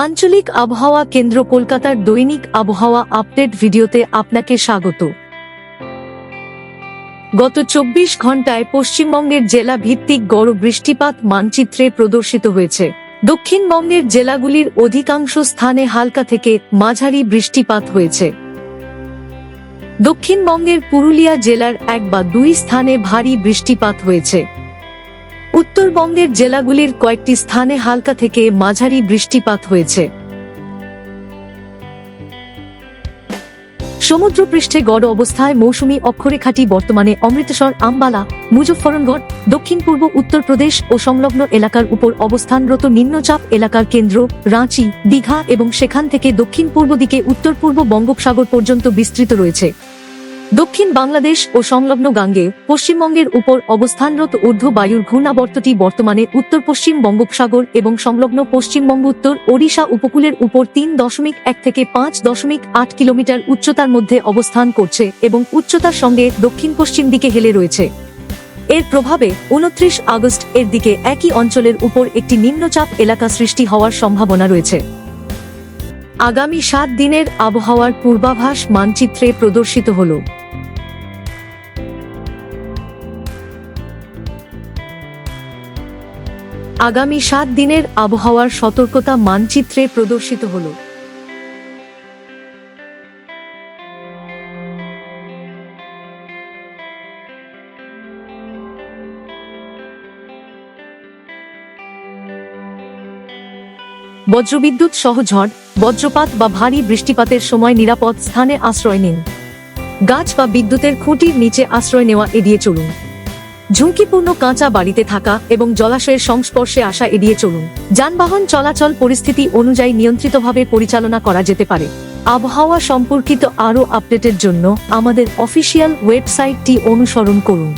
আঞ্চলিক আবহাওয়া কেন্দ্র কলকাতার দৈনিক আবহাওয়া আপডেট ভিডিওতে আপনাকে স্বাগত। গত ২৪ ঘন্টায় পশ্চিমবঙ্গের জেলা ভিত্তিক গড় বৃষ্টিপাত মানচিত্রে প্রদর্শিত হয়েছে। দক্ষিণবঙ্গের জেলাগুলির অধিকাংশ স্থানে হালকা থেকে মাঝারি বৃষ্টিপাত হয়েছে। দক্ষিণবঙ্গের পুরুলিয়া জেলার ১ বা ২ স্থানে ভারী বৃষ্টিপাত হয়েছে। উত্তরবঙ্গের জেলাগুলির কয়েকটি স্থানে হালকা থেকে মাঝারি বৃষ্টিপাত হয়েছে। সমুদ্রপৃষ্ঠে গড় অবস্থায় মৌসুমী অক্ষরেখাটি বর্তমানে অমৃতসর, আম্বালা, মুজফ্ফরনগর, দক্ষিণ পূর্ব উত্তরপ্রদেশ ও সংলগ্ন এলাকার উপর অবস্থানরত নিম্নচাপ এলাকার কেন্দ্র রাঁচি, দীঘা এবং সেখান থেকে দক্ষিণ পূর্ব দিকে উত্তর পূর্ব বঙ্গোপসাগর পর্যন্ত বিস্তৃত রয়েছে। দক্ষিণ বাংলাদেশ ও সংলগ্ন গাঙ্গেয় পশ্চিমবঙ্গের উপর অবস্থানরত ঊর্ধ্ব বায়ুর ঘূর্ণাবর্তটি বর্তমানে উত্তর পশ্চিম বঙ্গোপসাগর এবং সংলগ্ন পশ্চিমবঙ্গ উত্তর ওড়িশা উপকূলের উপর ৩.১ থেকে ৫.৮ কিলোমিটার উচ্চতার মধ্যে অবস্থান করছে এবং উচ্চতার সঙ্গে দক্ষিণ পশ্চিম দিকে হেলে রয়েছে। এর প্রভাবে ২৯ আগস্ট এর দিকে একই অঞ্চলের উপর একটি নিম্নচাপ এলাকা সৃষ্টি হওয়ার সম্ভাবনা রয়েছে। আগামী ৭ দিনের আবহাওয়ার পূর্বাভাস মানচিত্রে প্রদর্শিত হল। আগামী ৭ দিনের আবহাওয়ার সতর্কতা মানচিত্রে প্রদর্শিত হল। বজ্রবিদ্যুৎ সহ ঝড়, বজ্রপাত বা ভারী বৃষ্টিপাতের সময় নিরাপদ স্থানে আশ্রয় নিন। গাছ বা বিদ্যুতের খুঁটির নিচে আশ্রয় নেওয়া এড়িয়ে চলুন। ঝুঁকিপূর্ণ কাঁচা বাড়িতে থাকা এবং জলাশয়ের সংস্পর্শে আসা এড়িয়ে চলুন। যানবাহন চলাচল পরিস্থিতি অনুযায়ী নিয়ন্ত্রিতভাবে পরিচালনা করা যেতে পারে। আবহাওয়া সম্পর্কিত আরও আপডেটের জন্য আমাদের অফিসিয়াল ওয়েবসাইটটি অনুসরণ করুন।